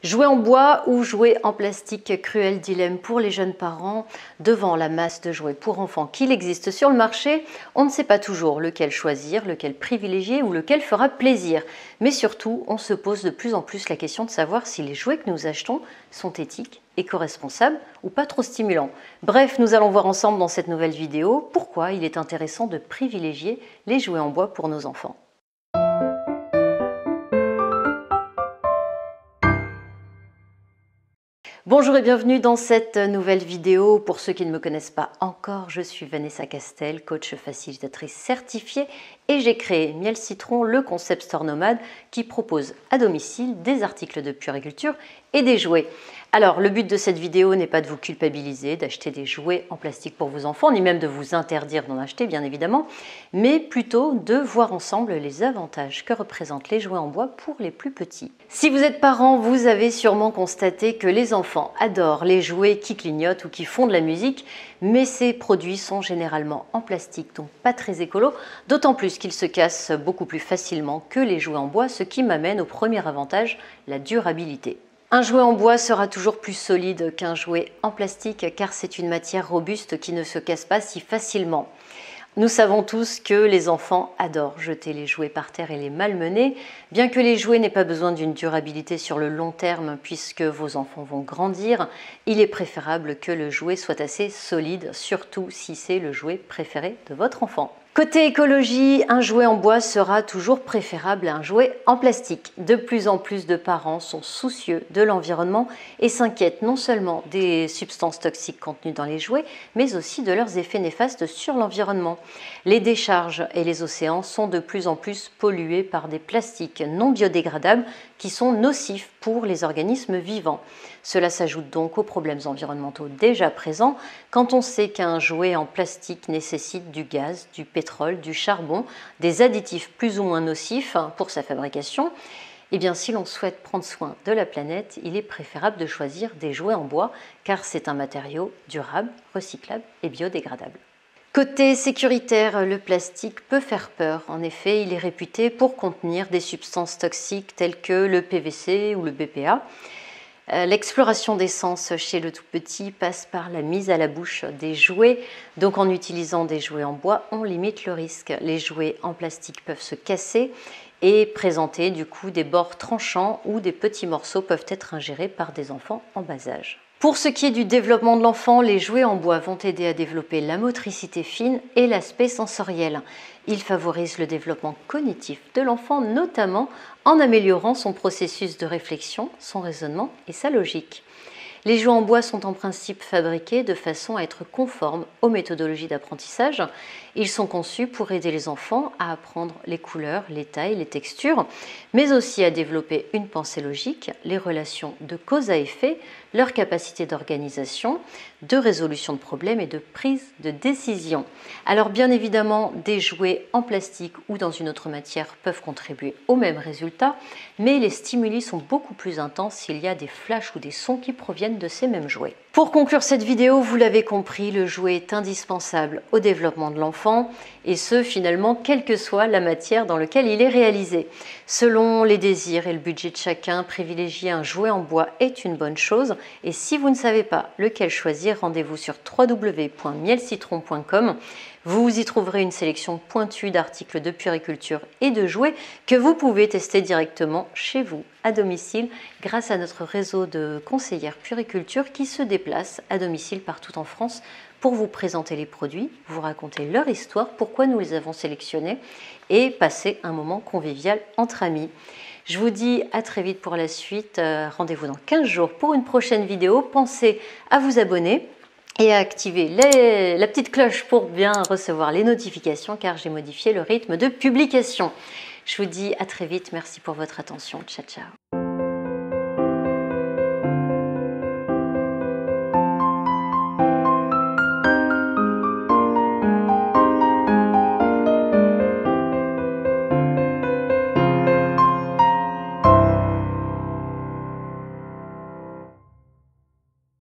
Jouets en bois ou jouets en plastique, cruel dilemme pour les jeunes parents. Devant la masse de jouets pour enfants qu'il existe sur le marché, on ne sait pas toujours lequel choisir, lequel privilégier ou lequel fera plaisir. Mais surtout, on se pose de plus en plus la question de savoir si les jouets que nous achetons sont éthiques, éco-responsables ou pas trop stimulants. Bref, nous allons voir ensemble dans cette nouvelle vidéo pourquoi il est intéressant de privilégier les jouets en bois pour nos enfants. Bonjour et bienvenue dans cette nouvelle vidéo. Pour ceux qui ne me connaissent pas encore, je suis Vanessa Castel, coach facilitatrice certifiée et j'ai créé Miel Citron, le concept store nomade qui propose à domicile des articles de puériculture et des jouets. Alors, le but de cette vidéo n'est pas de vous culpabiliser, d'acheter des jouets en plastique pour vos enfants, ni même de vous interdire d'en acheter, bien évidemment, mais plutôt de voir ensemble les avantages que représentent les jouets en bois pour les plus petits. Si vous êtes parent, vous avez sûrement constaté que les enfants adorent les jouets qui clignotent ou qui font de la musique, mais ces produits sont généralement en plastique, donc pas très écolo, d'autant plus qu'ils se cassent beaucoup plus facilement que les jouets en bois, ce qui m'amène au premier avantage, la durabilité. Un jouet en bois sera toujours plus solide qu'un jouet en plastique car c'est une matière robuste qui ne se casse pas si facilement. Nous savons tous que les enfants adorent jeter les jouets par terre et les malmener. Bien que les jouets n'aient pas besoin d'une durabilité sur le long terme puisque vos enfants vont grandir, il est préférable que le jouet soit assez solide, surtout si c'est le jouet préféré de votre enfant. Côté écologie, un jouet en bois sera toujours préférable à un jouet en plastique. De plus en plus de parents sont soucieux de l'environnement et s'inquiètent non seulement des substances toxiques contenues dans les jouets, mais aussi de leurs effets néfastes sur l'environnement. Les décharges et les océans sont de plus en plus pollués par des plastiques non biodégradables qui sont nocifs pour les organismes vivants. Cela s'ajoute donc aux problèmes environnementaux déjà présents quand on sait qu'un jouet en plastique nécessite du gaz, du pétrole, du charbon, des additifs plus ou moins nocifs pour sa fabrication. Eh bien, si l'on souhaite prendre soin de la planète, il est préférable de choisir des jouets en bois car c'est un matériau durable, recyclable et biodégradable. Côté sécuritaire, le plastique peut faire peur. En effet, il est réputé pour contenir des substances toxiques telles que le PVC ou le BPA. L'exploration des sens chez le tout petit passe par la mise à la bouche des jouets. Donc en utilisant des jouets en bois, on limite le risque. Les jouets en plastique peuvent se casser et présenter du coup des bords tranchants où des petits morceaux peuvent être ingérés par des enfants en bas âge. Pour ce qui est du développement de l'enfant, les jouets en bois vont aider à développer la motricité fine et l'aspect sensoriel. Ils favorisent le développement cognitif de l'enfant, notamment en améliorant son processus de réflexion, son raisonnement et sa logique. Les jouets en bois sont en principe fabriqués de façon à être conformes aux méthodologies d'apprentissage. Ils sont conçus pour aider les enfants à apprendre les couleurs, les tailles, les textures, mais aussi à développer une pensée logique, les relations de cause à effet, leur capacité d'organisation, de résolution de problèmes et de prise de décision. Alors bien évidemment, des jouets en plastique ou dans une autre matière peuvent contribuer au même résultat, mais les stimuli sont beaucoup plus intenses s'il y a des flashs ou des sons qui proviennent de ces mêmes jouets. Pour conclure cette vidéo, vous l'avez compris, le jouet est indispensable au développement de l'enfant et ce finalement quelle que soit la matière dans laquelle il est réalisé. Selon les désirs et le budget de chacun, privilégier un jouet en bois est une bonne chose et si vous ne savez pas lequel choisir, rendez-vous sur www.mielcitron.com. Vous y trouverez une sélection pointue d'articles de puériculture et de jouets que vous pouvez tester directement chez vous, à domicile, grâce à notre réseau de conseillères puériculture qui se déplacent à domicile partout en France pour vous présenter les produits, vous raconter leur histoire, pourquoi nous les avons sélectionnés et passer un moment convivial entre amis. Je vous dis à très vite pour la suite. Rendez-vous dans 15 jours pour une prochaine vidéo. Pensez à vous abonner et à activer la petite cloche pour bien recevoir les notifications car j'ai modifié le rythme de publication. Je vous dis à très vite. Merci pour votre attention. Ciao, ciao.